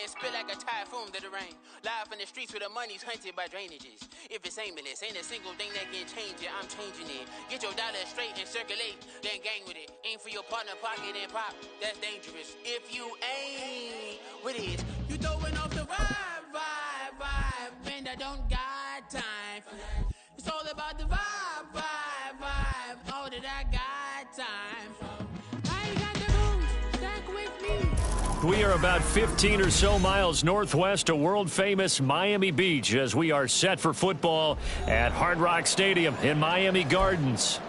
and spit like a typhoon to the rain. Live in the streets where the money's hunted by drainages. If it's aimless, ain't a single thing that can change it. I'm changing it. Get your dollar straight and circulate, then gang with it. Aim for your partner, pocket and pop. That's dangerous. If you ain't with it, you throwing off the vibe. And I don't got time for that. It's all about the vibe. All that I got time for. I ain't got the rules. Stack with me. We are about 15 or so miles northwest of world-famous Miami Beach as we are set for football at Hard Rock Stadium in Miami Gardens.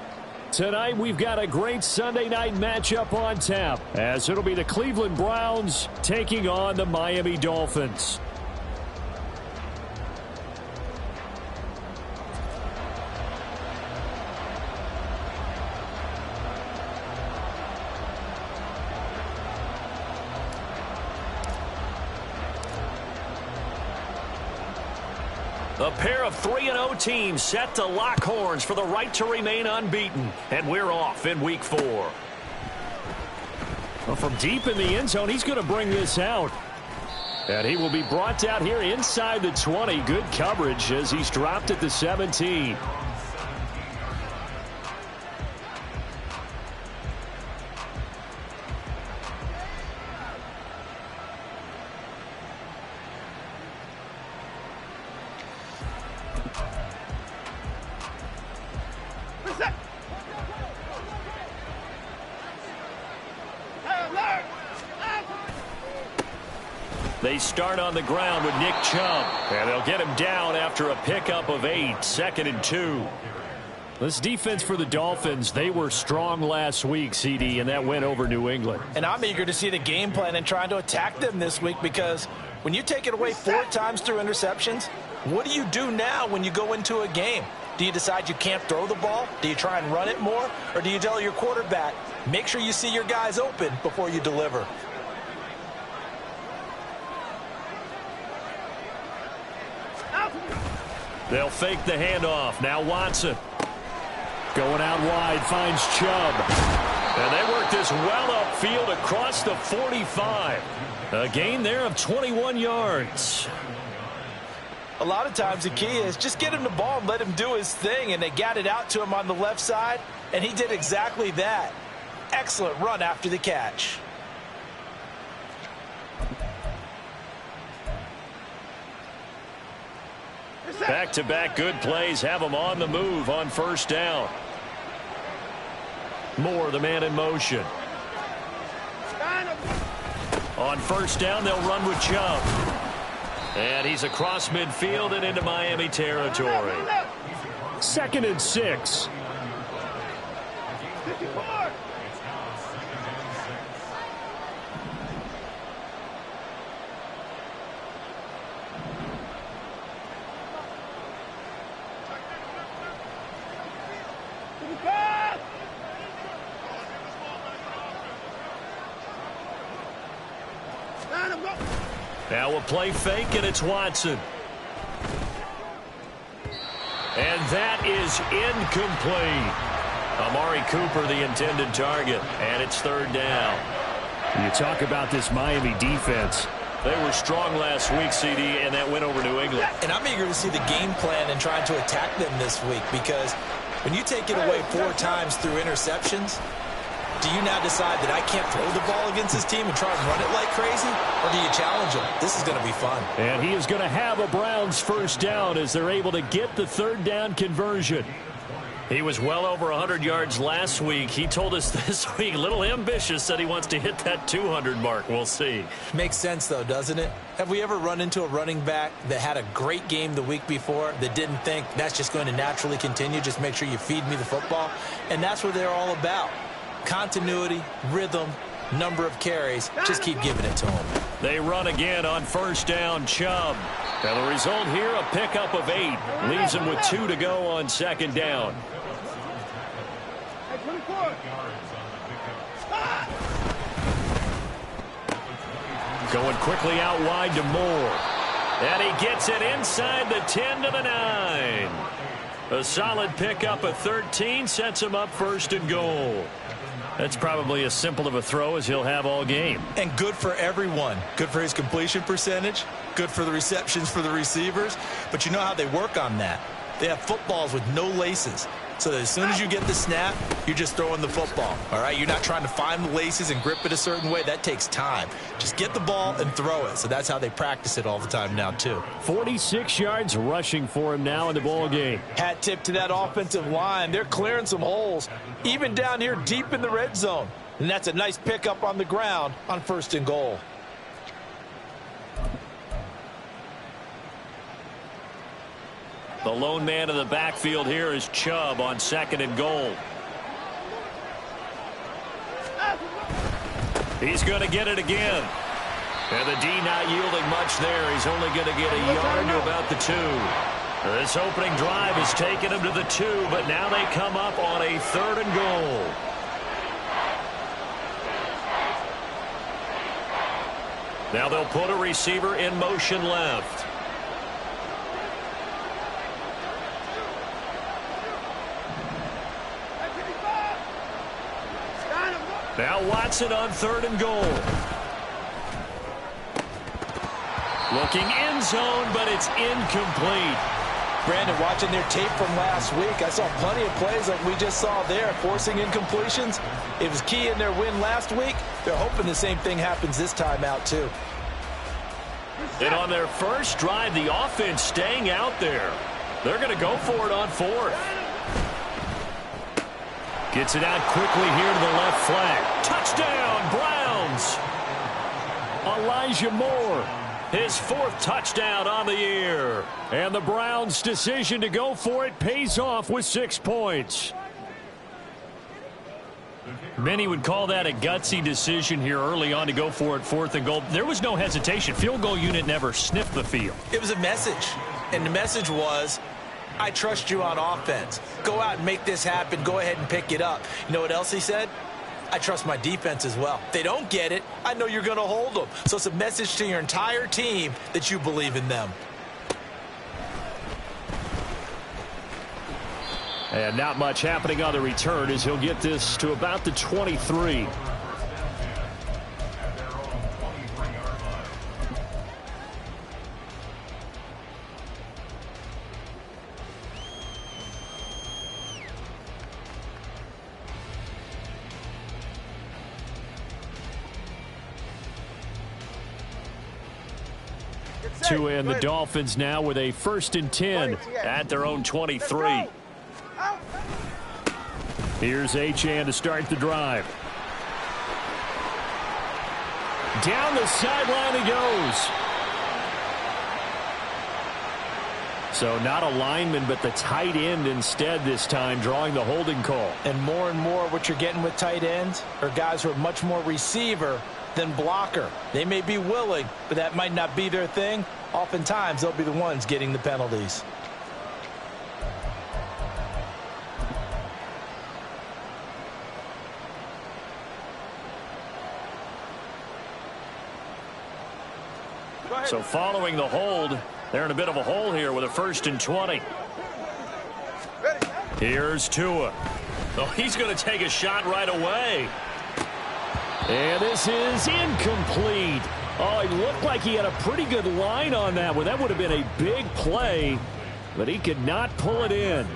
Tonight, we've got a great Sunday night matchup on tap as it'll be the Cleveland Browns taking on the Miami Dolphins. A pair of 3-0 teams set to lock horns for the right to remain unbeaten. And we're off in week 4. Well, from deep in the end zone, he's going to bring this out. And he will be brought down here inside the 20. Good coverage as he's dropped at the 17. They start on the ground with Nick Chubb, and they'll get him down after a pickup of 8, 2nd and 2. This defense for the Dolphins, they were strong last week, CD, and that went over New England. And I'm eager to see the game plan and trying to attack them this week because when you take it away 4 times through interceptions, what do you do now when you go into a game? Do you decide you can't throw the ball? Do you try and run it more? Or do you tell your quarterback, make sure you see your guys open before you deliver? They'll fake the handoff. Now Watson. Going out wide, finds Chubb. And they work this well upfield across the 45. A gain there of 21 yards. A lot of times the key is just get him the ball and let him do his thing. And they got it out to him on the left side, and he did exactly that. Excellent run after the catch. Back-to-back good plays have them on the move on first down. Moore, the man in motion. On first down, they'll run with Chubb. And he's across midfield and into Miami territory. 2nd and 6. Now a play fake, and it's Watson. And that is incomplete. Amari Cooper, the intended target, and it's 3rd down. You talk about this Miami defense. They were strong last week, CD, and that went over New England. And I'm eager to see the game plan and trying to attack them this week because when you take it away 4 times through interceptions, do you now decide that I can't throw the ball against this team and try and run it like crazy? Or do you challenge them? This is going to be fun. And he is going to have a Browns first down as they're able to get the 3rd down conversion. He was well over 100 yards last week. He told us this week, a little ambitious, said he wants to hit that 200 mark. We'll see. Makes sense, though, doesn't it? Have we ever run into a running back that had a great game the week before that didn't think that's just going to naturally continue? Just make sure you feed me the football. And that's what they're all about. Continuity, rhythm, number of carries. Just keep giving it to them. They run again on first down, Chubb. And the result here, a pickup of 8. Leaves him with 2 to go on 2nd down. Going quickly out wide to Moore. And he gets it inside the 10 to the 9. A solid pickup of 13 sets him up 1st and goal. That's probably as simple of a throw as he'll have all game. And good for everyone. Good for his completion percentage. Good for the receptions for the receivers. But you know how they work on that. They have footballs with no laces. So that as soon as you get the snap, you're just throwing the football. All right? You're not trying to find the laces and grip it a certain way. That takes time. Just get the ball and throw it. So that's how they practice it all the time now, too. 46 yards rushing for him now in the ball game. Hat tip to that offensive line. They're clearing some holes, even down here deep in the red zone. And that's a nice pickup on the ground on 1st and goal. The lone man in the backfield here is Chubb on 2nd and goal. He's going to get it again. And the D not yielding much there. He's only going to get a yard to about the 2. This opening drive has taken him to the 2, but now they come up on a 3rd and goal. Now they'll put a receiver in motion left. Now Watson on 3rd and goal. Looking end zone, but it's incomplete. Brandon, watching their tape from last week, I saw plenty of plays like we just saw there, forcing incompletions. It was key in their win last week. They're hoping the same thing happens this time out, too. And on their first drive, the offense staying out there. They're going to go for it on 4th. Gets it out quickly here to the left flank. Touchdown, Browns! Elijah Moore, his 4th touchdown on the year. And the Browns' decision to go for it pays off with 6 points. Many would call that a gutsy decision here early on to go for it 4th and goal. There was no hesitation. Field goal unit never sniffed the field. It was a message, and the message was, I trust you on offense. Go out and make this happen. Go ahead and pick it up. You know what else he said? I trust my defense as well. If they don't get it, I know you're going to hold them. So it's a message to your entire team that you believe in them. And not much happening on the return as he'll get this to about the 23. To end the Dolphins now with a 1st and 10 at their own 23. Here's Achane to start the drive. Down the sideline he goes. So not a lineman, but the tight end instead this time, drawing the holding call. And more what you're getting with tight ends are guys who are much more receiver than blocker. They may be willing, but that might not be their thing. Oftentimes, they'll be the ones getting the penalties. So following the hold, they're in a bit of a hole here with a 1st and 20. Here's Tua. Oh, he's going to take a shot right away. And this is incomplete. Oh, he looked like he had a pretty good line on that one. That would have been a big play, but he could not pull it in.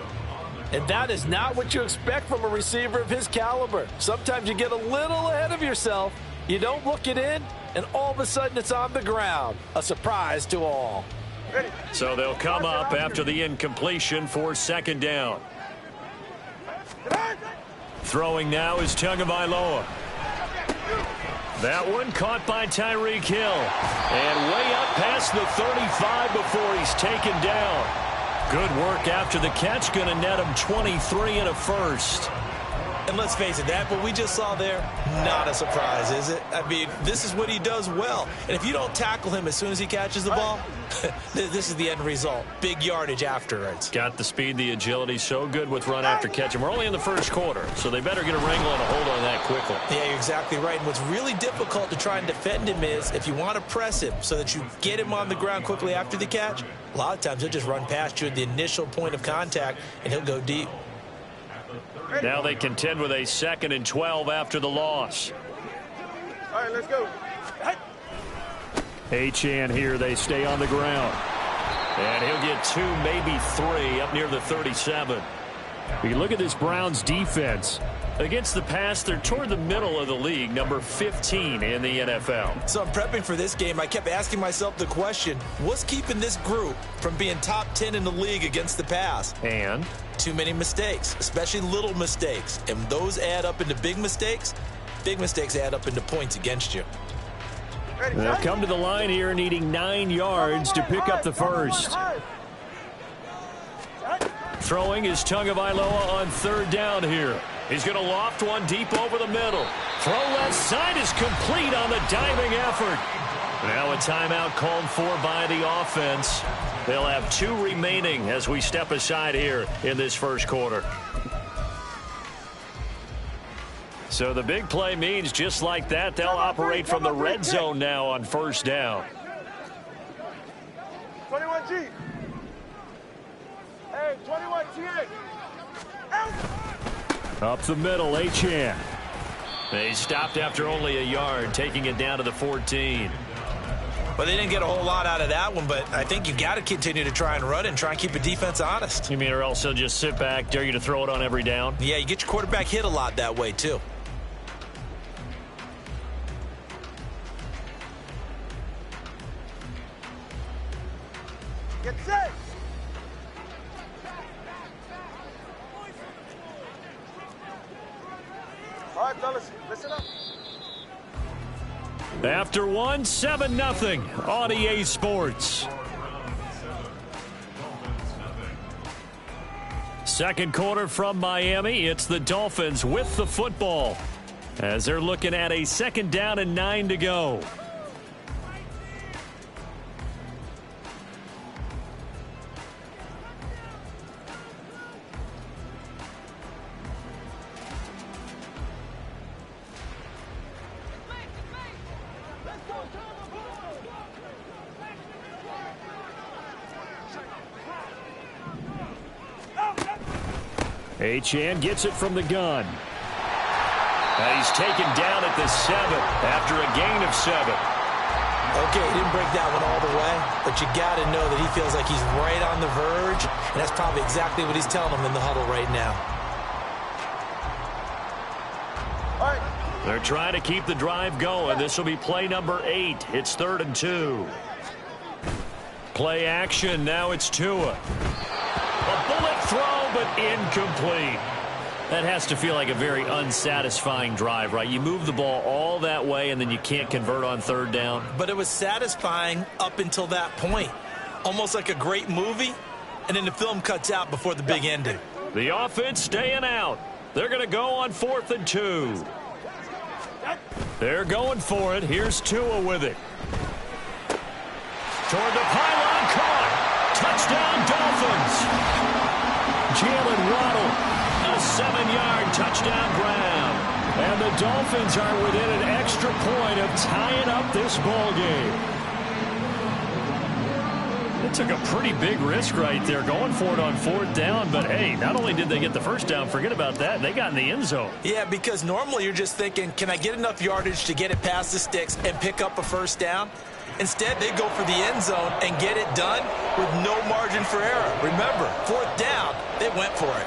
And that is not what you expect from a receiver of his caliber. Sometimes you get a little ahead of yourself. You don't look it in, and all of a sudden it's on the ground. A surprise to all. So they'll come up after the incompletion for 2nd down. Throwing now is Tagovailoa. That one caught by Tyreek Hill. And way up past the 35 before he's taken down. Good work after the catch. Going to net him 23 and a 1st. And let's face it, that what we just saw there, not a surprise, is it? I mean, this is what he does well. And if you don't tackle him as soon as he catches the ball, this is the end result. Big yardage afterwards. Got the speed, the agility, so good with run after catch. And we're only in the 1st quarter, so they better get a wrangle and a hold on that quickly. Yeah, you're exactly right. And what's really difficult to try and defend him is if you want to press him so that you get him on the ground quickly after the catch, a lot of times he'll just run past you at the initial point of contact, and he'll go deep. Now they contend with a 2nd and 12 after the loss. All right, let's go. Achane here. They stay on the ground. And he'll get 2, maybe 3 up near the 37. You look at this Browns defense. Against the pass, they're toward the middle of the league, number 15 in the NFL. So I'm prepping for this game. I kept asking myself the question, what's keeping this group from being top 10 in the league against the pass? And? Too many mistakes, especially little mistakes. And those add up into big mistakes. Big mistakes add up into points against you. They'll come to the line here needing 9 yards to pick up the first. Throwing is Tagovailoa on 3rd down here. He's going to loft one deep over the middle. Throw left side is complete on the diving effort. Now a timeout called for by the offense. They'll have 2 remaining as we step aside here in this first quarter. So the big play means just like that, they'll operate from the red zone now on 1st down. 21G. Hey, 21T. Up the middle, Achane. They stopped after only a yard, taking it down to the 14. Well, they didn't get a whole lot out of that one, but I think you got to continue to try and run and try and keep the defense honest. You mean or else they'll just sit back, dare you to throw it on every down? Yeah, you get your quarterback hit a lot that way, too. Get set. All right, fellas, listen up. After 1, 7-0 on EA Sports. Second quarter from Miami. It's the Dolphins with the football as they're looking at a 2nd down and 9 to go. Achane gets it from the gun. And he's taken down at the 7 after a gain of 7. Okay, he didn't break that one all the way, but you got to know that he feels like he's right on the verge, and that's probably exactly what he's telling them in the huddle right now. All right. They're trying to keep the drive going. This will be play number 8. It's 3rd and 2. Play action. Now it's Tua. A bullet throw, but incomplete. That has to feel like a very unsatisfying drive, right? You move the ball all that way, and then you can't convert on 3rd down. But it was satisfying up until that point. Almost like a great movie, and then the film cuts out before the big ending. The offense staying out. They're going to go on 4th and 2. They're going for it. Here's Tua with it. Toward the pylon, caught. Touchdown, Dolphins. Jalen Waddle, a 7-yard touchdown grab. And the Dolphins are within an extra point of tying up this ball game. They took a pretty big risk right there going for it on 4th down. But, hey, not only did they get the first down, forget about that, they got in the end zone. Yeah, because normally you're just thinking, can I get enough yardage to get it past the sticks and pick up a first down? Instead, they go for the end zone and get it done with no margin for error. Remember, 4th down, they went for it.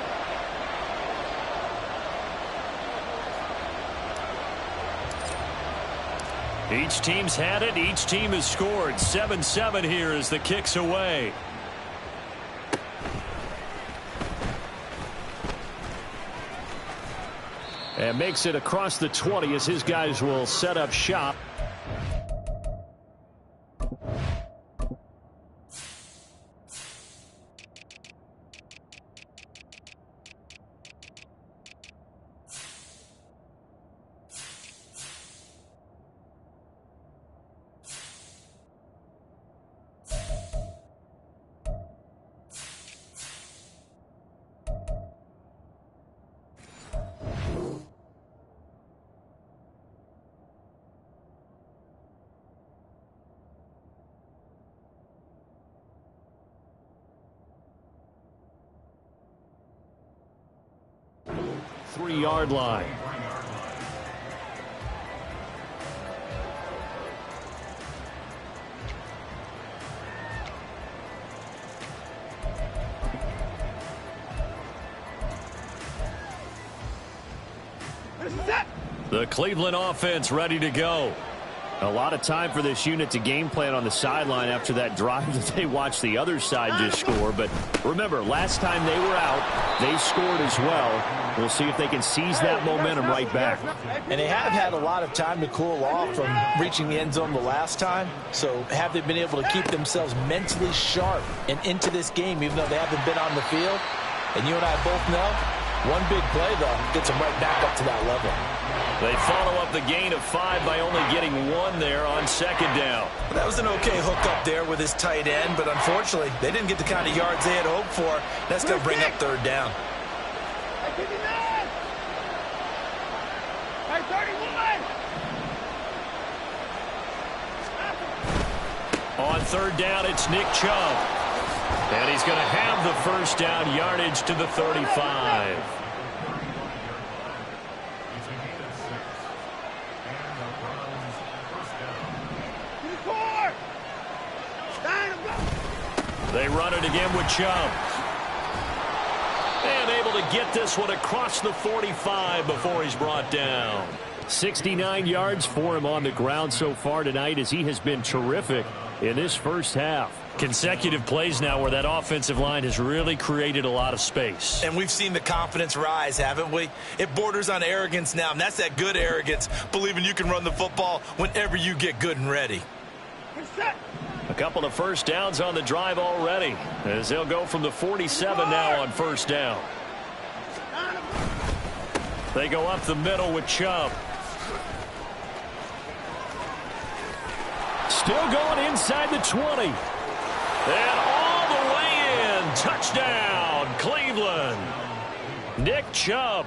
Each team's had it. Each team has scored. 7-7 here as the kick's away. And makes it across the 20 as his guys will set up shop. 3-yard line. The Cleveland offense ready to go. A lot of time for this unit to game plan on the sideline after that drive that they watched the other side just score. But remember, last time they were out, they scored as well. We'll see if they can seize that momentum right back. And they have had a lot of time to cool off from reaching the end zone the last time. So have they been able to keep themselves mentally sharp and into this game, even though they haven't been on the field? And you and I both know, one big play, though, gets them right back up to that level. They follow up the gain of 5 by only getting 1 there on 2nd down. That was an okay hook up there with his tight end, but unfortunately, they didn't get the kind of yards they had hoped for. That's going to bring up 3rd down. On 3rd down, it's Nick Chubb. And he's going to have the 1st down yardage to the 35. They run it again with Chubb. And able to get this one across the 45 before he's brought down. 69 yards for him on the ground so far tonight as he has been terrific in this first half. Consecutive plays now where that offensive line has really created a lot of space. And we've seen the confidence rise, haven't we? It borders on arrogance now, and that's that good arrogance, believing you can run the football whenever you get good and ready. A couple of 1st downs on the drive already as they'll go from the 47 now on 1st down. They go up the middle with Chubb. Still going inside the 20. And all the way in. Touchdown, Cleveland. Nick Chubb,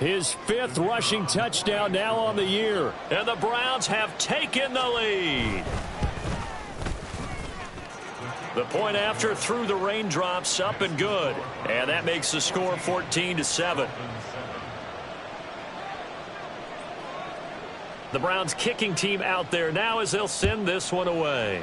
his 5th rushing touchdown now on the year. And the Browns have taken the lead. The point after through the raindrops, up and good. And that makes the score 14-7. The Browns kicking team out there now as they'll send this one away.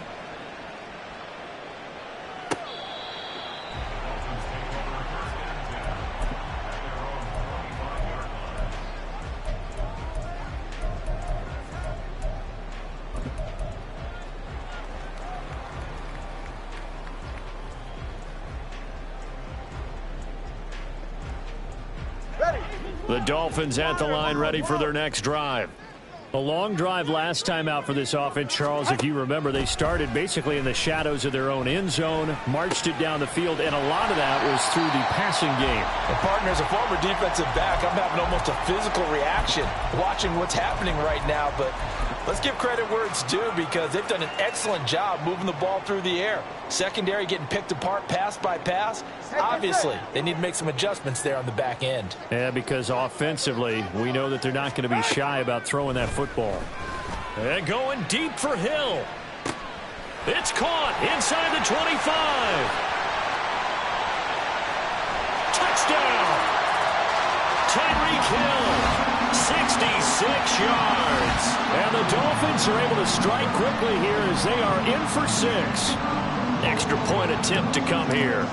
The Dolphins at the line ready for their next drive. A long drive last time out for this offense, Charles. If you remember, they started basically in the shadows of their own end zone, marched it down the field, and a lot of that was through the passing game. And partner, as a former defensive back, I'm having almost a physical reaction watching what's happening right now. But let's give credit where it's due because they've done an excellent job moving the ball through the air. Secondary getting picked apart pass by pass. Obviously, they need to make some adjustments there on the back end. Yeah, because offensively, we know that they're not going to be shy about throwing that football. And going deep for Hill. It's caught inside the 25. Touchdown! Tyreek Hill, 66 yards. And the Dolphins are able to strike quickly here as they are in for 6. Extra point attempt to come here.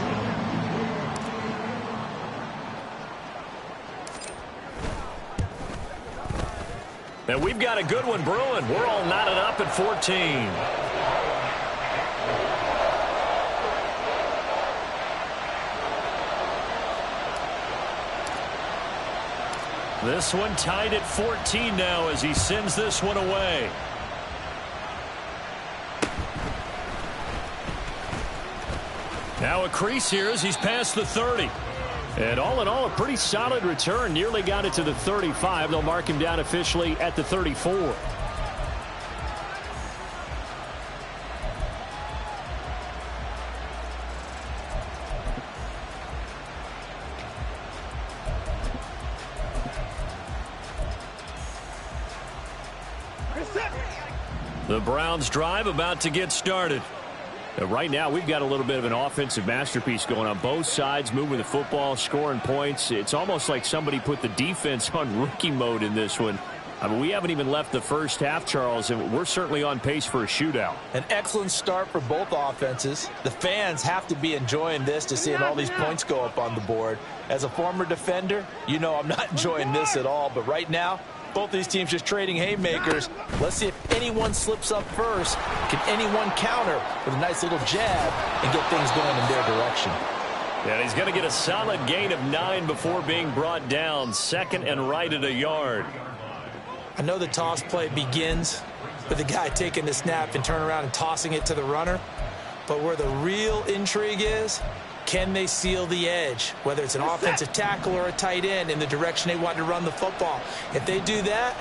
And we've got a good one brewing. We're all knotted up at 14. This one tied at 14 now as he sends this one away. Now a crease here as he's past the 30. And all in all, a pretty solid return. Nearly got it to the 35. They'll mark him down officially at the 34. The Browns drive about to get started. Right now, we've got a little bit of an offensive masterpiece going on both sides, moving the football, scoring points. It's almost like somebody put the defense on rookie mode in this one. I mean, we haven't even left the first half, Charles, and we're certainly on pace for a shootout. An excellent start for both offenses. The fans have to be enjoying this to seeing all these points go up on the board. As a former defender, you know I'm not enjoying this at all, but right now, both these teams just trading haymakers. Let's see if anyone slips up first. Can anyone counter with a nice little jab and get things going in their direction? And he's going to get a solid gain of 9 before being brought down. Second and right at a yard. I know the toss play begins with the guy taking the snap and turning around and tossing it to the runner. But where the real intrigue is, can they seal the edge, whether it's an offensive tackle or a tight end, in the direction they want to run the football? If they do that,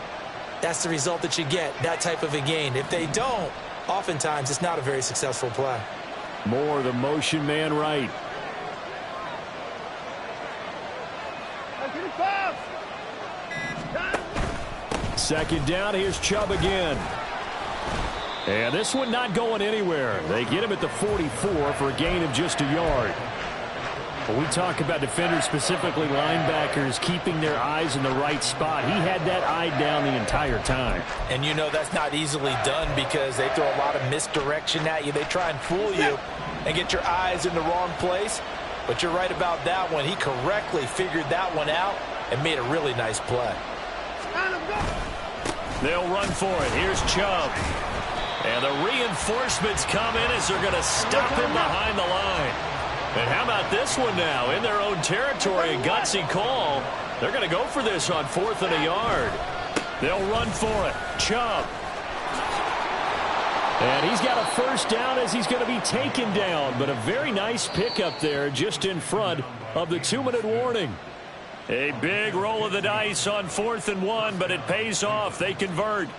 that's the result that you get, that type of a gain. If they don't, oftentimes it's not a very successful play. More the motion man right. Second down, here's Chubb again. And this one not going anywhere. They get him at the 44 for a gain of just a yard. When we talk about defenders, specifically linebackers, keeping their eyes in the right spot, he had that eye down the entire time. And you know that's not easily done because they throw a lot of misdirection at you. They try and fool you and get your eyes in the wrong place. But you're right about that one. He correctly figured that one out and made a really nice play. They'll run for it. Here's Chubb. And the reinforcements come in as they're going to stop him behind the line. And how about this one now? In their own territory, a gutsy call. They're going to go for this on 4th and a yard. They'll run for it. Chubb. And he's got a first down as he's going to be taken down. But a very nice pickup there just in front of the 2-minute warning. A big roll of the dice on 4th and 1, but it pays off. They convert.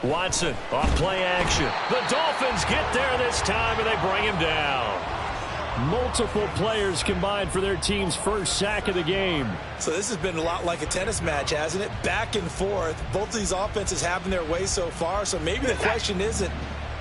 Watson off play action. The Dolphins get there this time, and they bring him down. Multiple players combined for their team's first sack of the game. So this has been a lot like a tennis match, hasn't it? Back and forth. Both of these offenses having their way so far. So maybe the question isn't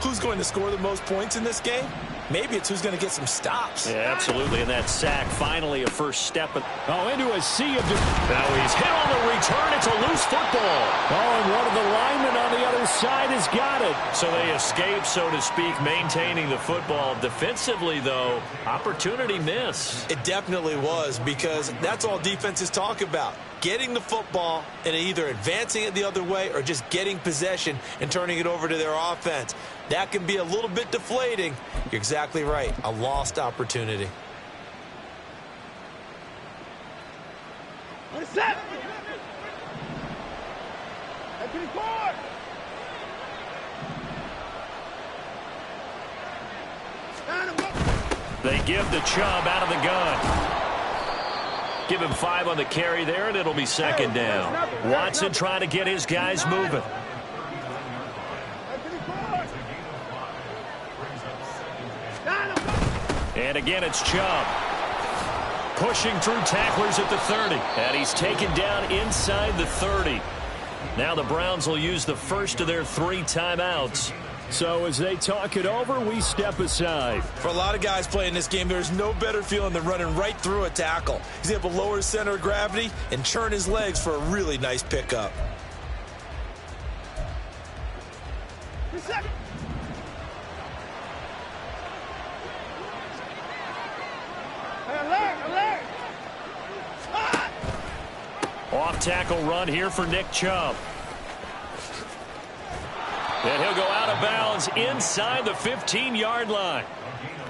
who's going to score the most points in this game. Maybe it's who's going to get some stops. Yeah, absolutely. And that sack, finally a first step. Into a sea of... Now he's hit on the return. It's a loose football. And one of the linemen on the other side has got it. So they escape, so to speak, maintaining the football. Defensively, though, opportunity miss. It definitely was, because that's all defenses talk about. Getting the football and either advancing it the other way or just getting possession and turning it over to their offense. That can be a little bit deflating. You're exactly right. A lost opportunity. Set. They give the Chubb out of the gun. Give him 5 on the carry there, and it'll be second down. Watson trying to get his guys moving. And again, it's Chubb. Pushing through tacklers at the 30. And he's taken down inside the 30. Now the Browns will use the first of their 3 timeouts. So as they talk it over, we step aside. For a lot of guys playing this game, there's no better feeling than running right through a tackle. He's able to lower his center of gravity and churn his legs for a really nice pickup. Off tackle run here for Nick Chubb. And he'll go out of bounds inside the 15-yard line.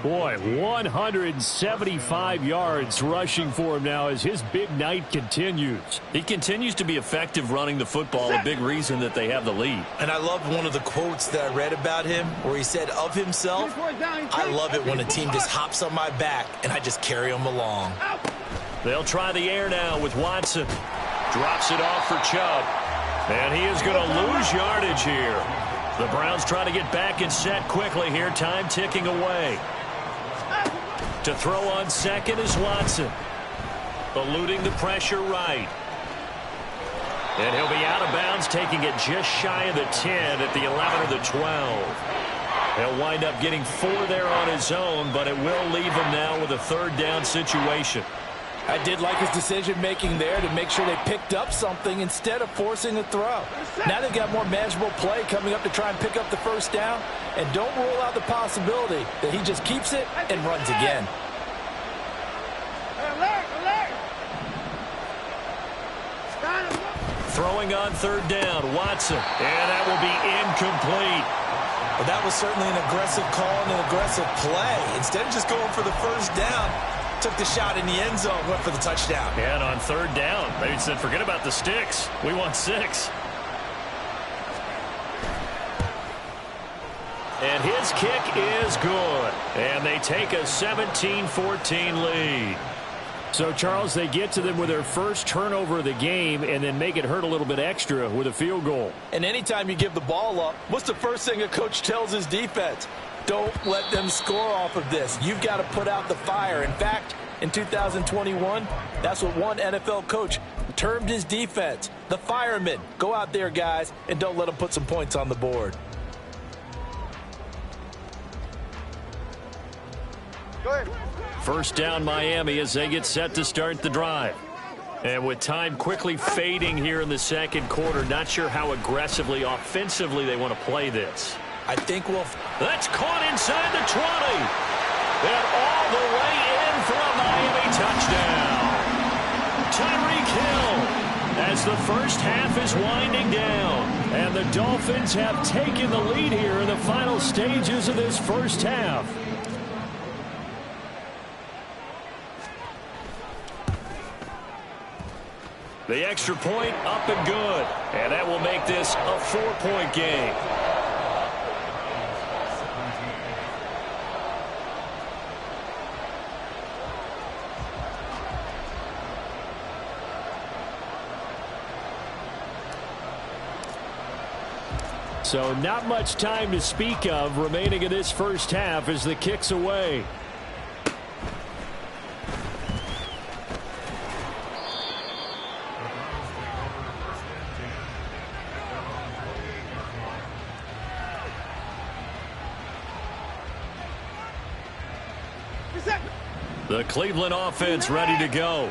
Boy, 175 yards rushing for him now as his big night continues. He continues to be effective running the football, a big reason that they have the lead. And I love one of the quotes that I read about him where he said of himself, "I love it when a team just hops on my back and I just carry them along." They'll try the air now with Watson. Drops it off for Chubb. And he is going to lose yardage here. The Browns try to get back and set quickly here. Time ticking away. To throw on second is Watson. Eluding the pressure right. And he'll be out of bounds, taking it just shy of the 10 at the 11 or the 12. He'll wind up getting 4 there on his own, but it will leave him now with a third down situation. I did like his decision-making there to make sure they picked up something instead of forcing a throw. Now they've got more manageable play coming up to try and pick up the first down. And don't rule out the possibility that he just keeps it and runs again. Throwing on third down, Watson. And that will be incomplete. Well, that was certainly an aggressive call and an aggressive play. Instead of just going for the first down, took the shot in the end zone, went for the touchdown. And on third down, they said, forget about the sticks. We want 6. And his kick is good. And they take a 17-14 lead. So, Charles, they get to them with their first turnover of the game and then make it hurt a little bit extra with a field goal. And anytime you give the ball up, what's the first thing a coach tells his defense? Don't let them score off of this. You've got to put out the fire. In fact, in 2021, that's what one NFL coach termed his defense. The firemen. Go out there, guys, and don't let them put some points on the board. Go ahead. First down, Miami, as they get set to start the drive. And with time quickly fading here in the second quarter, not sure how aggressively, offensively they want to play this. I think we'll... That's caught inside the 20. And all the way in for a Miami touchdown. Tyreek Hill as the first half is winding down. And the Dolphins have taken the lead here in the final stages of this first half. The extra point up and good. And that will make this a 4-point game. So not much time to speak of remaining in this first half as the kick's away. The Cleveland offense ready to go.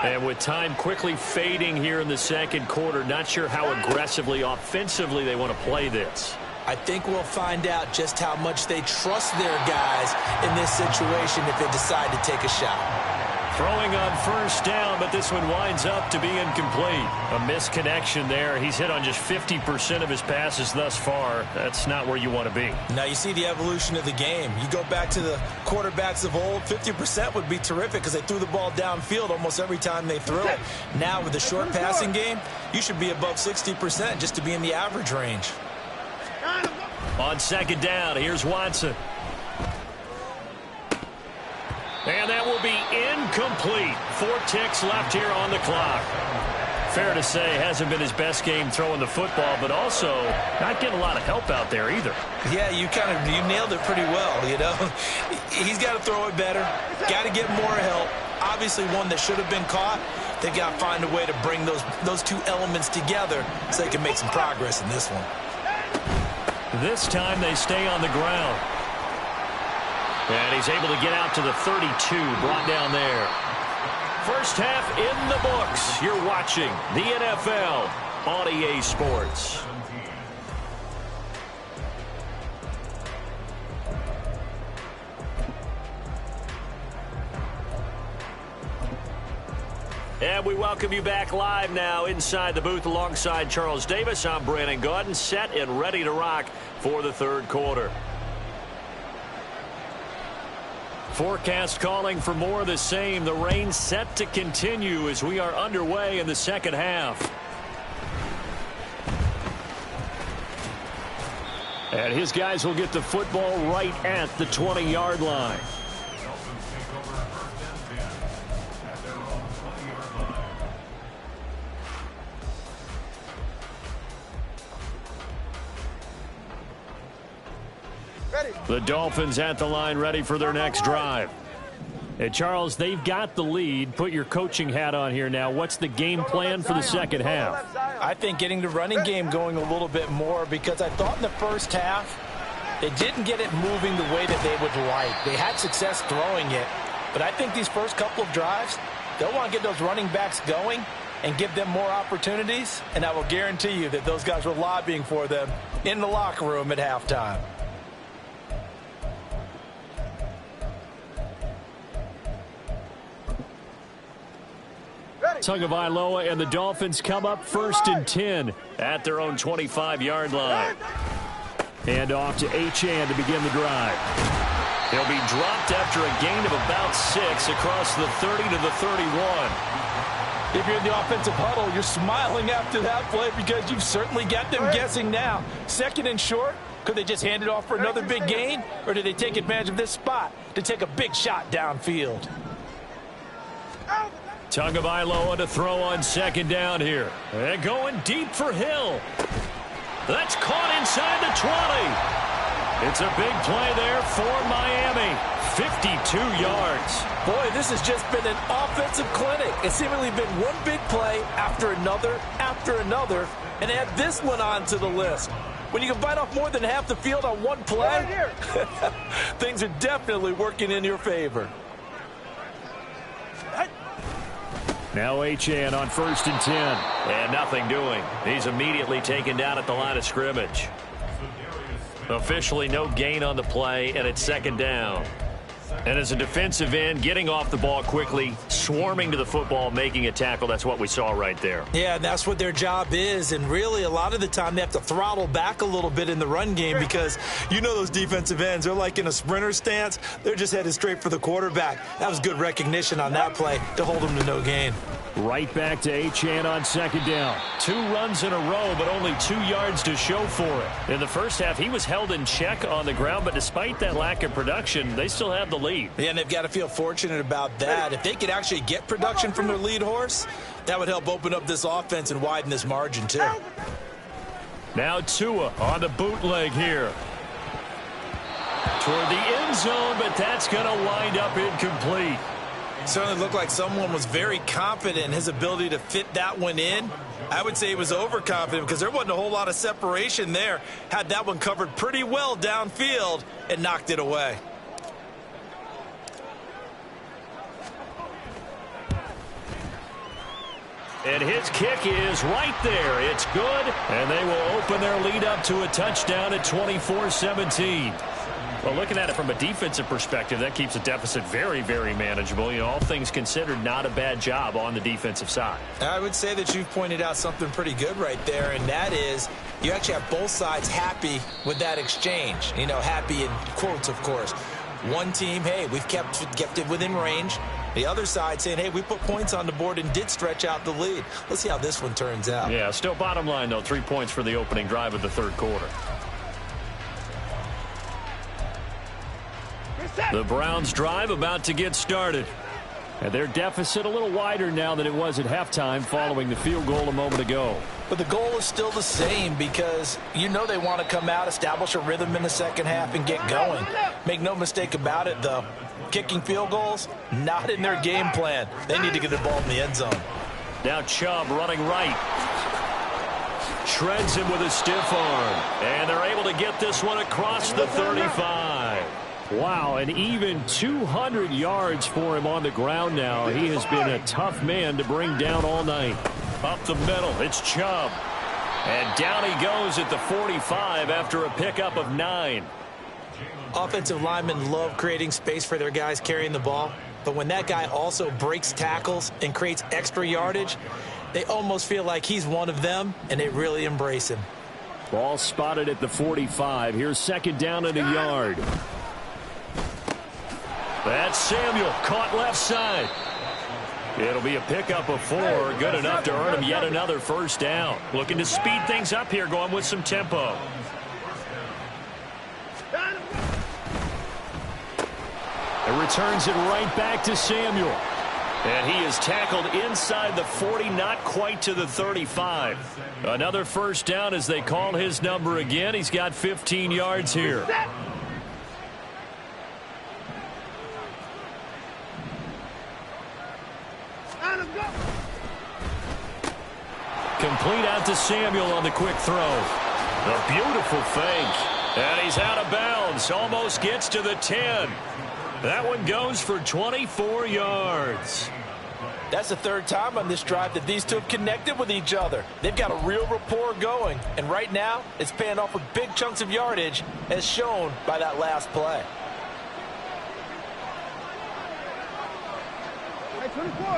And with time quickly fading here in the second quarter, not sure how aggressively, offensively they want to play this. I think we'll find out just how much they trust their guys in this situation if they decide to take a shot. Throwing on first down, but this one winds up to be incomplete. A misconnection there. He's hit on just 50% of his passes thus far. That's not where you want to be. Now you see the evolution of the game. You go back to the quarterbacks of old, 50% would be terrific because they threw the ball downfield almost every time they threw it. Now with the short passing game, you should be above 60% just to be in the average range. On second down, here's Watson. And that will be incomplete. 4 ticks left here on the clock. Fair to say, hasn't been his best game throwing the football, but also not getting a lot of help out there either. Yeah, you nailed it pretty well, you know. He's got to throw it better, got to get more help. Obviously one that should have been caught. They've got to find a way to bring those two elements together so they can make some progress in this one. This time they stay on the ground. And he's able to get out to the 32, brought down there. First half in the books. You're watching the NFL on EA Sports. And we welcome you back live now inside the booth alongside Charles Davis. I'm Brandon Gaudin, set and ready to rock for the third quarter. Forecast calling for more of the same. The rain set to continue as we are underway in the second half. And his guys will get the football right at the 20-yard line. The Dolphins at the line, ready for their next drive. And Charles, they've got the lead. Put your coaching hat on here now. What's the game plan for the second half? I think getting the running game going a little bit more, because I thought in the first half they didn't get it moving the way that they would like. They had success throwing it, but I think these first couple of drives, they'll want to get those running backs going and give them more opportunities, and I will guarantee you that those guys were lobbying for them in the locker room at halftime. Tagovailoa and the Dolphins come up 1st and 10 at their own 25-yard line. And off to Achane to begin the drive. He'll be dropped after a gain of about 6 across the 30 to the 31. If you're in the offensive huddle, you're smiling after that play because you've certainly got them guessing now. 2nd and short, could they just hand it off for another big gain? Or did they take advantage of this spot to take a big shot downfield? Tagovailoa to throw on 2nd down here. And going deep for Hill. That's caught inside the 20. It's a big play there for Miami. 52 yards. Boy, this has just been an offensive clinic. It's seemingly been one big play after another, and add this one onto the list. When you can bite off more than half the field on one play, things are definitely working in your favor. Now Achane on 1st and 10. And nothing doing. He's immediately taken down at the line of scrimmage. Officially no gain on the play, and it's 2nd down. And as a defensive end, getting off the ball quickly, swarming to the football, making a tackle, that's what we saw right there. Yeah, and that's what their job is. And really, a lot of the time, they have to throttle back a little bit in the run game because you know those defensive ends, they're like in a sprinter stance. They're just headed straight for the quarterback. That was good recognition on that play to hold them to no gain. Right back to Achane on 2nd down. 2 runs in a row, but only 2 yards to show for it. In the first half, he was held in check on the ground, but despite that lack of production, they still have the lead. Yeah, and they've got to feel fortunate about that. If they could actually get production from their lead horse, that would help open up this offense and widen this margin too. Now Tua on the bootleg here. Toward the end zone, but that's going to wind up incomplete. Certainly looked like someone was very confident in his ability to fit that one in. I would say he was overconfident because there wasn't a whole lot of separation there. Had that one covered pretty well downfield and knocked it away. And his kick is right there. It's good, and they will open their lead up to a touchdown at 24-17. Well, looking at it from a defensive perspective, that keeps the deficit very, very manageable. You know, all things considered, not a bad job on the defensive side. I would say that you've pointed out something pretty good right there, and that is you actually have both sides happy with that exchange. You know, happy in quotes, of course. One team, hey, we've kept it within range. The other side saying, hey, we put points on the board and did stretch out the lead. Let's see how this one turns out. Yeah, still bottom line, though, 3 points for the opening drive of the 3rd quarter. The Browns drive about to get started. And their deficit a little wider now than it was at halftime following the field goal a moment ago. But the goal is still the same because you know they want to come out, establish a rhythm in the second half, and get going. Make no mistake about it, though. Kicking field goals, not in their game plan. They need to get the ball in the end zone. Now Chubb running right. Shreds him with a stiff arm. And they're able to get this one across the 35. Wow, and even 200 yards for him on the ground now. He has been a tough man to bring down all night. Up the middle, it's Chubb. And down he goes at the 45 after a pickup of 9. Offensive linemen love creating space for their guys carrying the ball. But when that guy also breaks tackles and creates extra yardage, they almost feel like he's one of them, and they really embrace him. Ball spotted at the 45. Here's 2nd down and a yard. That's Samuel, caught left side. It'll be a pickup of 4, good enough to earn him yet another 1st down. Looking to speed things up here, going with some tempo. It returns it right back to Samuel. And he is tackled inside the 40, not quite to the 35. Another 1st down as they call his number again. He's got 15 yards here. Complete out to Samuel on the quick throw. A beautiful fake. And he's out of bounds. Almost gets to the 10. That one goes for 24 yards. That's the third time on this drive that these two have connected with each other. They've got a real rapport going. And right now, it's paying off with big chunks of yardage, as shown by that last play.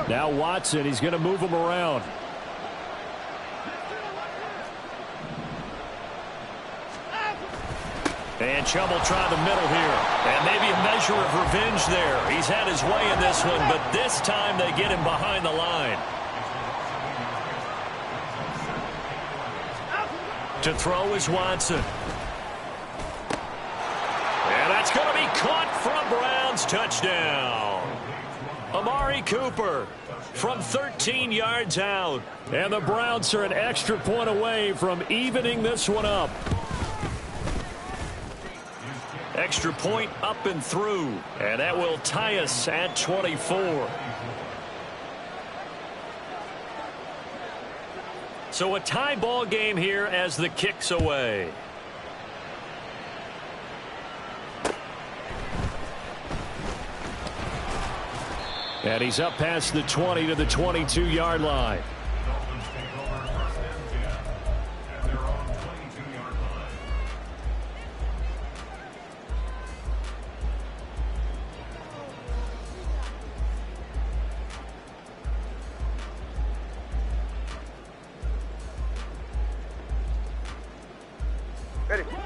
Now Watson, he's going to move him around. And Chubb try the middle here. And maybe a measure of revenge there. He's had his way in this one, but this time they get him behind the line. To throw is Watson. And that's going to be caught for a Browns touchdown. Amari Cooper from 13 yards out. And the Browns are an extra point away from evening this one up. Extra point up and through. And that will tie us at 24. So a tie ball game here as the kick's away. And he's up past the 20 to the 22-yard line.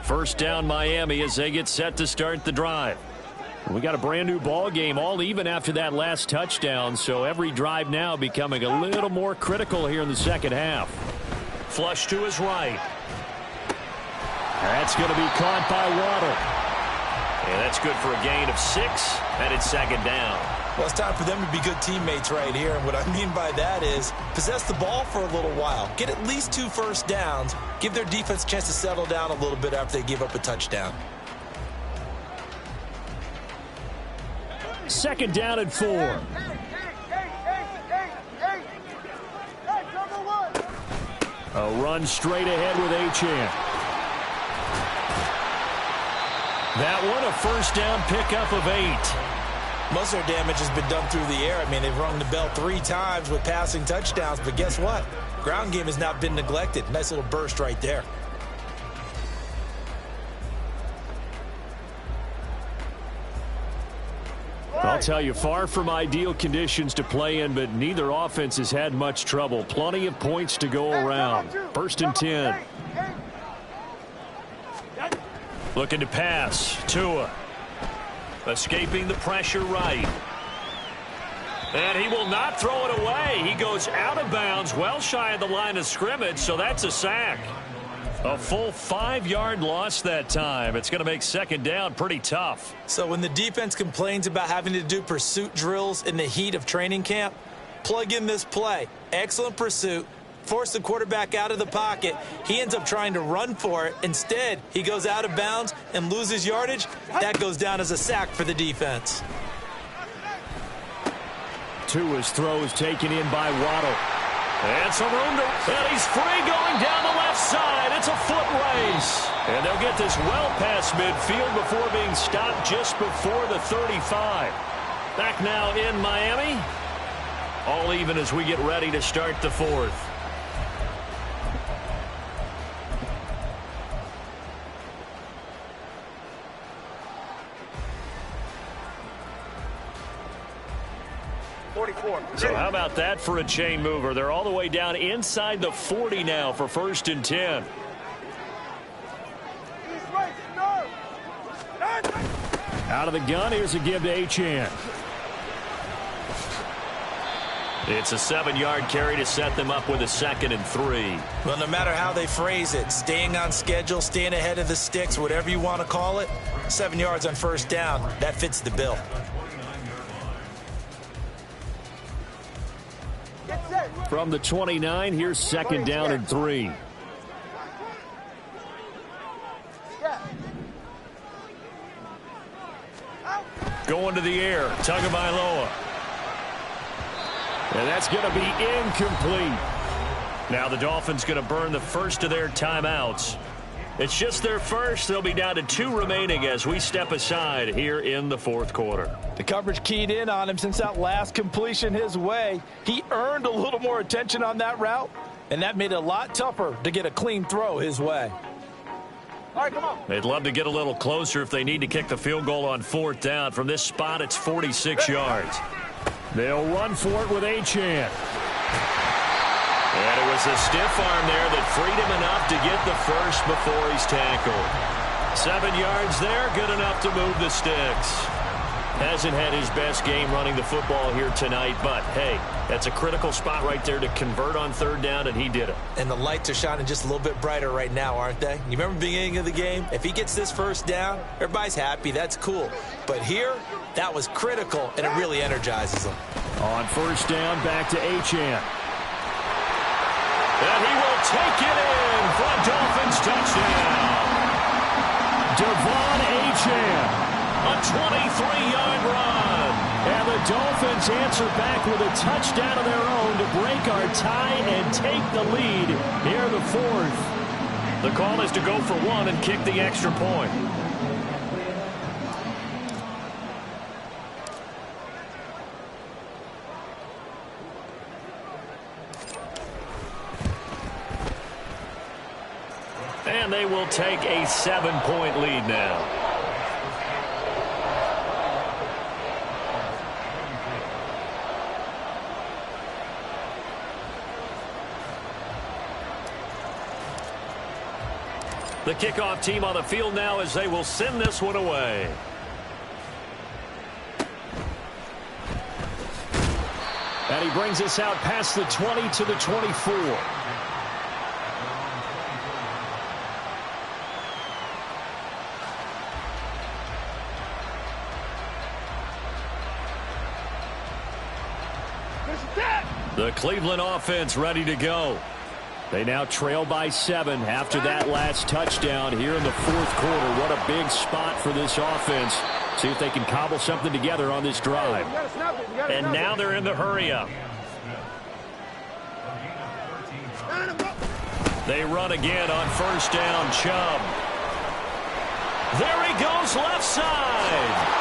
First down Miami as they get set to start the drive. We got a brand new ball game, all even after that last touchdown, so every drive now becoming a little more critical here in the second half. Flush to his right. That's going to be caught by Waddle. And that's good for a gain of 6, and it's second down. Well, it's time for them to be good teammates right here. And what I mean by that is possess the ball for a little while. Get at least 2 first downs. Give their defense a chance to settle down a little bit after they give up a touchdown. Second down and 4. A run straight ahead with Achane. That one a first down pickup of 8. Most of their damage has been done through the air. I mean, they've rung the bell 3 times with passing touchdowns, but guess what? Ground game has not been neglected. Nice little burst right there. I'll tell you, far from ideal conditions to play in, but neither offense has had much trouble. Plenty of points to go around. First and 10. Looking to pass. Tua. Escaping the pressure right. And he will not throw it away. He goes out of bounds, well shy of the line of scrimmage, so that's a sack. A full 5-yard loss that time. It's going to make second down pretty tough. So when the defense complains about having to do pursuit drills in the heat of training camp, plug in this play. Excellent pursuit. Force the quarterback out of the pocket. He ends up trying to run for it. Instead, he goes out of bounds and loses yardage. That goes down as a sack for the defense. Tua's throw is taken in by Waddle. And some room to, and he's free going down the left side. It's a foot race. And they'll get this well past midfield before being stopped just before the 35. Back now in Miami. All even as we get ready to start the fourth. So how about that for a chain mover? They're all the way down inside the 40 now for first and 10. Out of the gun, here's a give to Achane. It's a 7-yard carry to set them up with a 2nd and 3. Well, no matter how they phrase it, staying on schedule, staying ahead of the sticks, whatever you want to call it, 7 yards on first down, that fits the bill. From the 29, here's second down and 3. Going to the air, Tagovailoa. And that's going to be incomplete. Now the Dolphins going to burn the first of their timeouts. It's just their first. They'll be down to 2 remaining as we step aside here in the fourth quarter. The coverage keyed in on him since that last completion his way. He earned a little more attention on that route, and that made it a lot tougher to get a clean throw his way. All right, come on. They'd love to get a little closer if they need to kick the field goal on 4th down. From this spot, it's 46 yards. They'll run for it with Achane. And it was a stiff arm there that freed him enough to get the first before he's tackled. 7 yards there, good enough to move the sticks. Hasn't had his best game running the football here tonight, but, hey, that's a critical spot right there to convert on 3rd down, and he did it. And the lights are shining just a little bit brighter right now, aren't they? You remember the beginning of the game? If he gets this first down, everybody's happy. That's cool. But here, that was critical, and it really energizes him. On 1st down, back to Achane. And he will take it in for a Dolphins touchdown. Devon Achane, a 23-yard run. And the Dolphins answer back with a touchdown of their own to break our tie and take the lead here in the 4th. The call is to go for 1 and kick the extra point. And they will take a 7-point lead now. The kickoff team on the field now as they will send this one away. And he brings us out past the 20 to the 24. The Cleveland offense ready to go. They now trail by 7 after that last touchdown here in the 4th quarter. What a big spot for this offense. See if they can cobble something together on this drive. And now they're in the hurry-up. They run again on 1st down. Chubb. There he goes left side.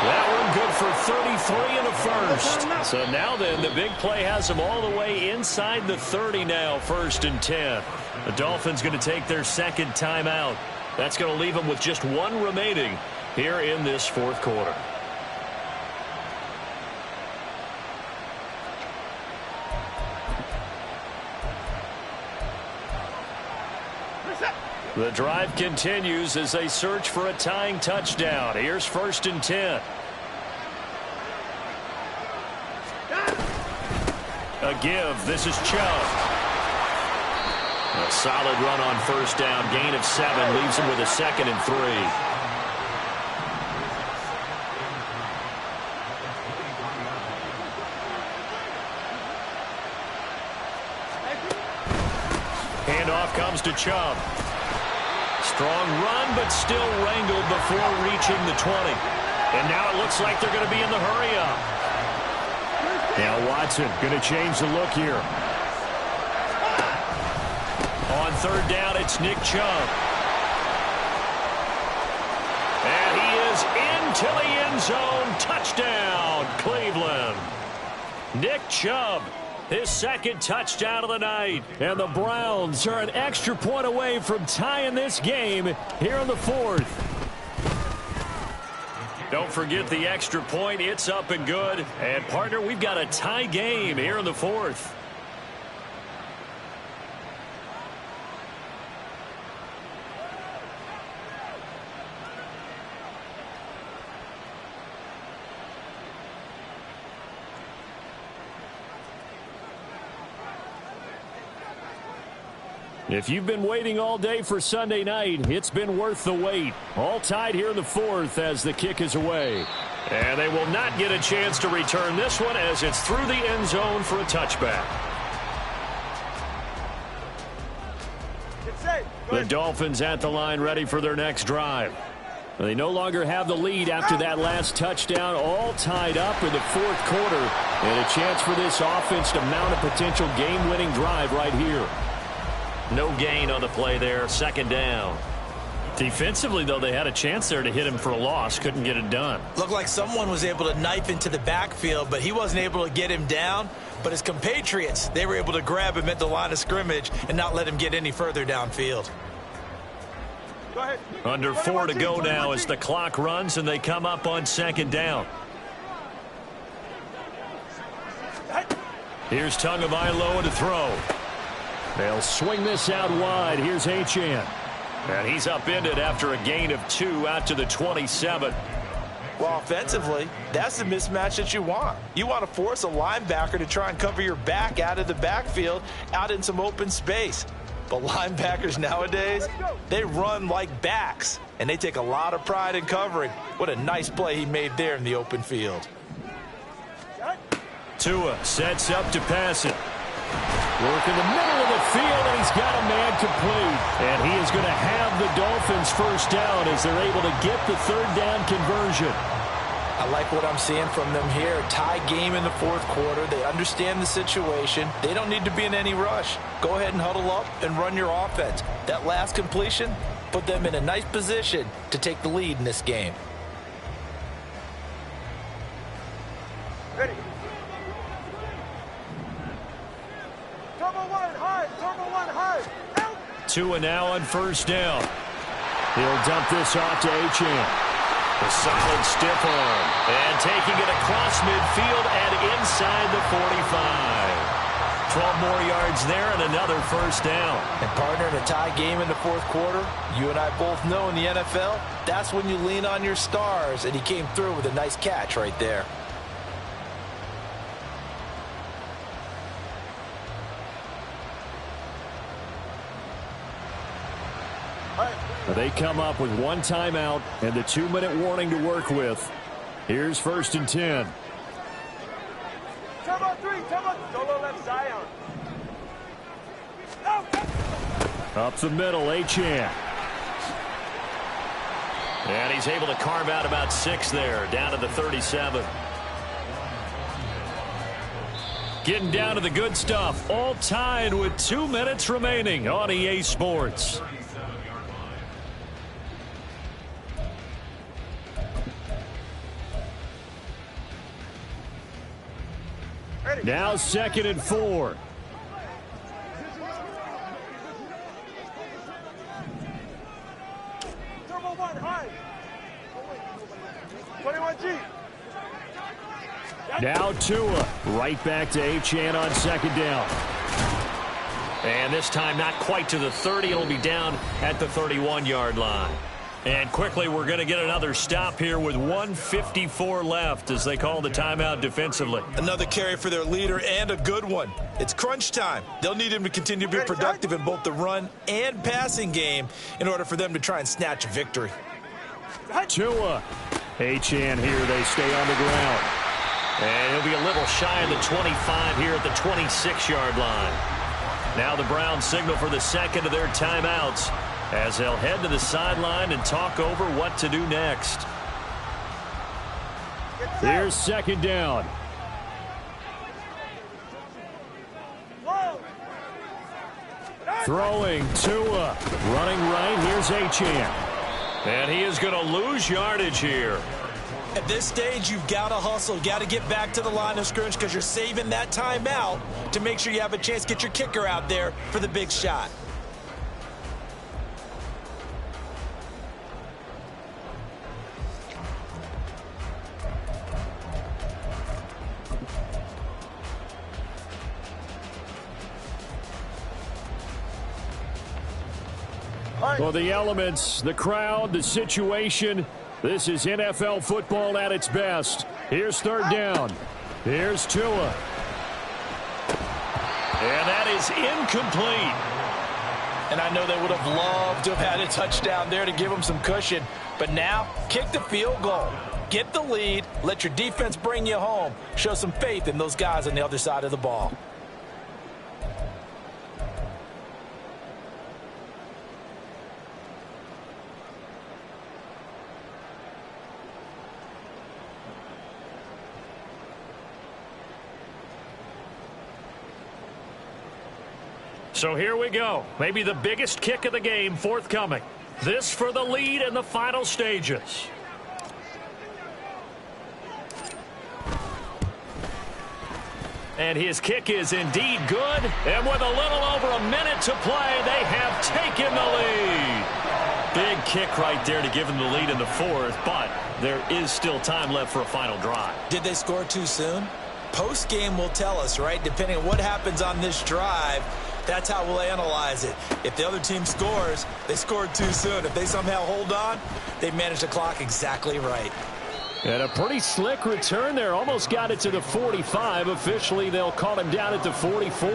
That one good for 33 in the first. So now then, the big play has them all the way inside the 30 now, 1st and 10. The Dolphins going to take their 2nd timeout. That's going to leave them with just 1 remaining here in this 4th quarter. The drive continues as they search for a tying touchdown. Here's 1st and 10. A give. This is Chubb. A solid run on 1st down. Gain of 7 leaves him with a 2nd and 3. Handoff comes to Chubb. Strong run, but still wrangled before reaching the 20. And now it looks like they're going to be in the hurry-up. Now Watson going to change the look here. On 3rd down, it's Nick Chubb. And he is into the end zone. Touchdown, Cleveland. Nick Chubb. His 2nd touchdown of the night. And the Browns are an extra point away from tying this game here in the 4th. Don't forget the extra point. It's up and good. And, partner, we've got a tie game here in the 4th. If you've been waiting all day for Sunday night, it's been worth the wait. All tied here in the 4th as the kick is away. And they will not get a chance to return this one as it's through the end zone for a touchback. The Dolphins at the line ready for their next drive. They no longer have the lead after that last touchdown, all tied up in the fourth quarter. And a chance for this offense to mount a potential game-winning drive right here. No gain on the play there, second down. Defensively, though, they had a chance there to hit him for a loss. Couldn't get it done. Looked like someone was able to knife into the backfield, but he wasn't able to get him down. But his compatriots, they were able to grab him at the line of scrimmage and not let him get any further downfield. Go ahead. Under 4 to go now as the clock runs and they come up on second down. Here's Tagovailoa to throw. They'll swing this out wide. Here's Achane. And he's upended after a gain of 2 out to the 27. Well, offensively, that's the mismatch that you want. You want to force a linebacker to try and cover your back out of the backfield, out in some open space. But linebackers nowadays, they run like backs, and they take a lot of pride in covering. What a nice play he made there in the open field. Tua sets up to pass it. Work in the middle of the field, and he's got a man complete. And he is going to have the Dolphins first down as they're able to get the third down conversion. I like what I'm seeing from them here. Tie game in the fourth quarter. They understand the situation. They don't need to be in any rush. Go ahead and huddle up and run your offense. That last completion put them in a nice position to take the lead in this game. Ready. Turbo one high. Turbo one high. Out. Tua now on first down. He'll dump this off to Achane. A solid stiff arm. And taking it across midfield and inside the 45. 12 more yards there and another first down. And partner, in a tie game in the fourth quarter, you and I both know in the NFL, that's when you lean on your stars. And he came through with a nice catch right there. They come up with one timeout and the 2-minute warning to work with. Here's first and 10. Turbo three. Turbo. Solo left Zion. Up the middle, Achane. And he's able to carve out about 6 there, down to the 37. Getting down to the good stuff, all tied with 2 minutes remaining on EA Sports. Now 2nd and 4. Turbo one high. 21G. Now Tua, right back to Achane on second down. And this time not quite to the 30. It'll be down at the 31-yard line. And quickly, we're going to get another stop here with 1:54 left as they call the timeout defensively. Another carry for their leader and a good one. It's crunch time. They'll need him to continue to be productive in both the run and passing game in order for them to try and snatch a victory. Tua. Achane here. They stay on the ground. And he'll be a little shy of the 25 here at the 26-yard line. Now the Browns signal for the second of their timeouts, as they'll head to the sideline and talk over what to do next. Here's second down. Throwing Tua. Running right. Here's Achane. And he is going to lose yardage here. At this stage, you've got to hustle. You've got to get back to the line of scrimmage because you're saving that timeout to make sure you have a chance to get your kicker out there for the big shot. Well, the elements, the crowd, the situation, this is NFL football at its best. Here's third down. Here's Tua. And that is incomplete. And I know they would have loved to have had a touchdown there to give them some cushion. But now, kick the field goal. Get the lead. Let your defense bring you home. Show some faith in those guys on the other side of the ball. So here we go. Maybe the biggest kick of the game forthcoming. This for the lead in the final stages. And his kick is indeed good. And with a little over a minute to play, they have taken the lead. Big kick right there to give them the lead in the fourth, but there is still time left for a final drive. Did they score too soon? Post-game will tell us, right? Depending on what happens on this drive, that's how we'll analyze it. If the other team scores, they scored too soon. If they somehow hold on, they managed the clock exactly right. And a pretty slick return there. Almost got it to the 45. Officially, they'll call him down at the 44.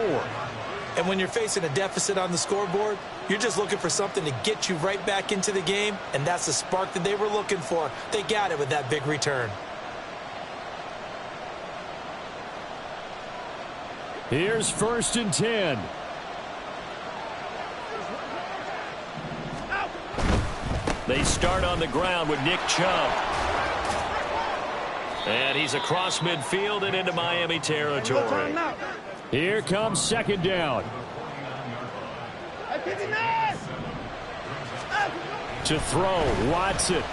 And when you're facing a deficit on the scoreboard, you're just looking for something to get you right back into the game, and that's the spark that they were looking for. They got it with that big return. Here's 1st and 10. They start on the ground with Nick Chubb. And he's across midfield and into Miami territory. Here comes 2nd down. To throw, Watson.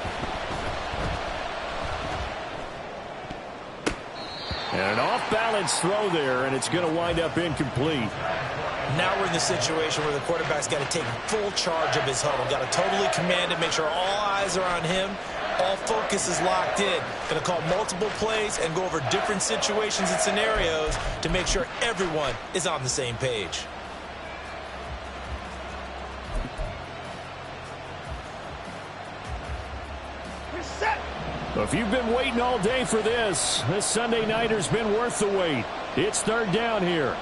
And an off-balance throw there, and it's going to wind up incomplete. Now we're in the situation where the quarterback's got to take full charge of his huddle. Got to totally command it, make sure all eyes are on him. All focus is locked in. Going to call multiple plays and go over different situations and scenarios to make sure everyone is on the same page. If you've been waiting all day for this Sunday nighter's been worth the wait. It's 3rd down here.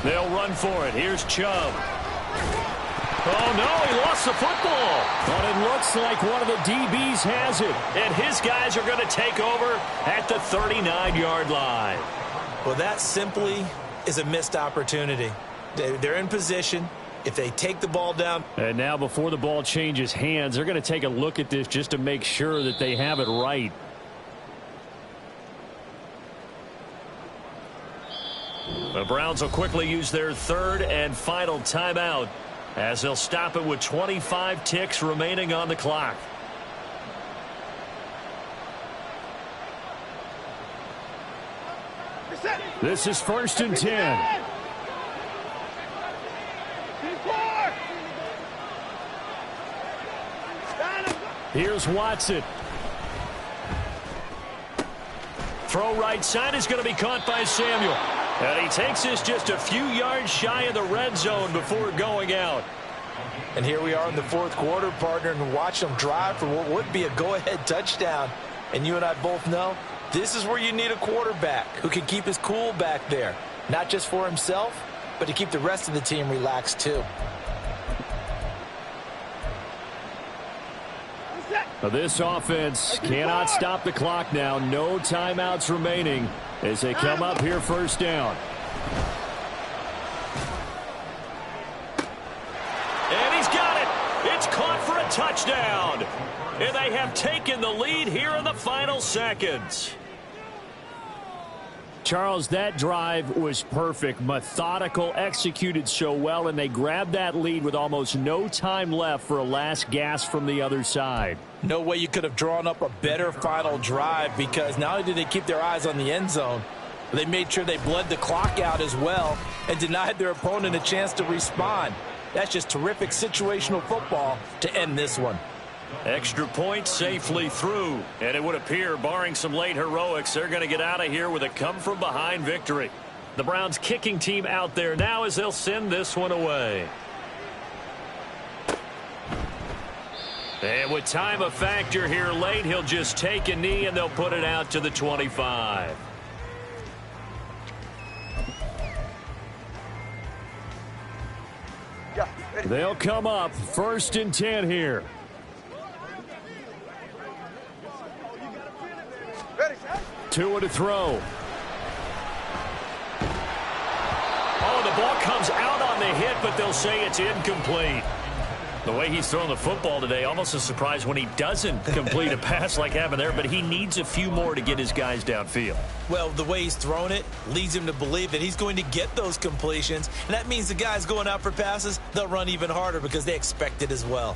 They'll run for it. Here's Chubb. Oh, no, he lost the football. But it looks like one of the DBs has it. And his guys are going to take over at the 39-yard line. Well, that simply is a missed opportunity. They're in position. If they take the ball down. And now before the ball changes hands, they're going to take a look at this just to make sure that they have it right. The Browns will quickly use their 3rd and final timeout as they'll stop it with 25 ticks remaining on the clock. This is 1st and 10. Here's Watson. Throw right side is going to be caught by Samuel. And he takes this just a few yards shy of the red zone before going out. And here we are in the 4th quarter, partner, and watch them drive for what would be a go-ahead touchdown. And you and I both know this is where you need a quarterback who can keep his cool back there. Not just for himself, but to keep the rest of the team relaxed too. This offense cannot stop the clock now. No timeouts remaining as they come up here 1st down. And he's got it. It's caught for a touchdown. And they have taken the lead here in the final seconds. Charles, that drive was perfect, methodical, executed so well, and they grabbed that lead with almost no time left for a last gasp from the other side. No way you could have drawn up a better final drive, because not only did they keep their eyes on the end zone, but they made sure they bled the clock out as well and denied their opponent a chance to respond. That's just terrific situational football to end this one. Extra point safely through, and it would appear, barring some late heroics, they're going to get out of here with a come-from-behind victory. The Browns kicking team out there now as they'll send this one away. And with time a factor here late, he'll just take a knee and they'll put it out to the 25. They'll come up 1st and 10 here. Two to throw. Oh, the ball comes out on the hit, but they'll say it's incomplete. The way he's throwing the football today, almost a surprise when he doesn't complete a pass like happened there, but he needs a few more to get his guys downfield. Well, the way he's thrown it leads him to believe that he's going to get those completions, and that means the guys going out for passes, they'll run even harder because they expect it as well.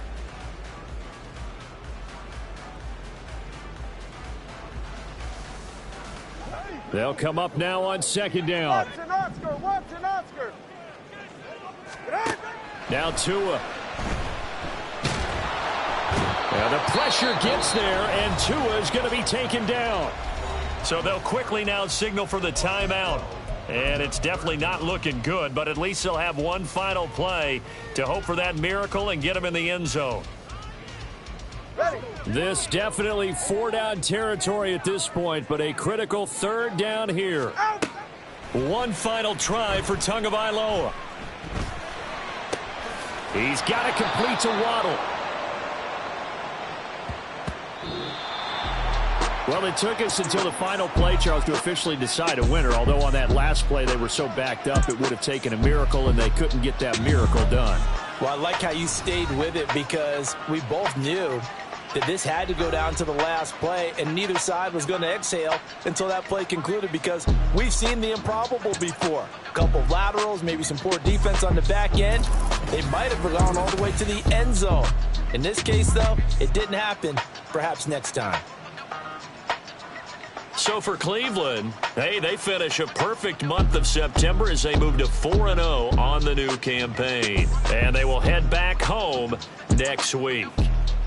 They'll come up now on second down. Watson, Oscar. Now Tua. Now the pressure gets there, and Tua is going to be taken down. So they'll quickly now signal for the timeout. And it's definitely not looking good, but at least they'll have one final play to hope for that miracle and get them in the end zone. This definitely 4-down territory at this point, but a critical 3rd down here. One final try for Tagovailoa. He's got to complete to Waddle. Well, it took us until the final play, Charles, to officially decide a winner, although on that last play they were so backed up it would have taken a miracle, and they couldn't get that miracle done. Well, I like how you stayed with it because we both knew that this had to go down to the last play, and neither side was going to exhale until that play concluded because we've seen the improbable before. A couple of laterals, maybe some poor defense on the back end. They might have gone all the way to the end zone. In this case, though, it didn't happen. Perhaps next time. So for Cleveland, hey, they finish a perfect month of September as they move to 4-0 on the new campaign. And they will head back home next week.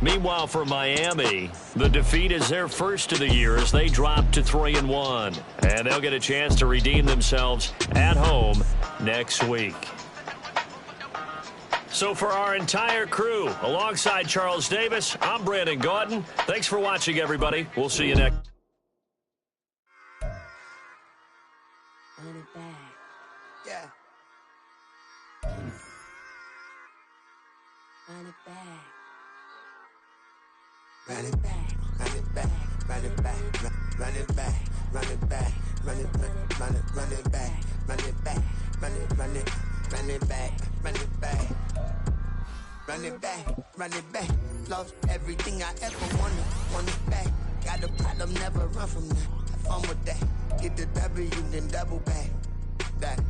Meanwhile, for Miami, the defeat is their first of the year as they drop to 3-1. And they'll get a chance to redeem themselves at home next week. So for our entire crew, alongside Charles Davis, I'm Brandon Gaudin. Thanks for watching, everybody. We'll see you next. Run it back. Yeah. Run it back. Run it back, run it back, run it back, run it back, run it back, run it back, run it back, run it back, run it back, run it back, run it back. Lost everything I ever want it back. Got a problem, never run from that. Have fun with that. Get the W, then double back. That.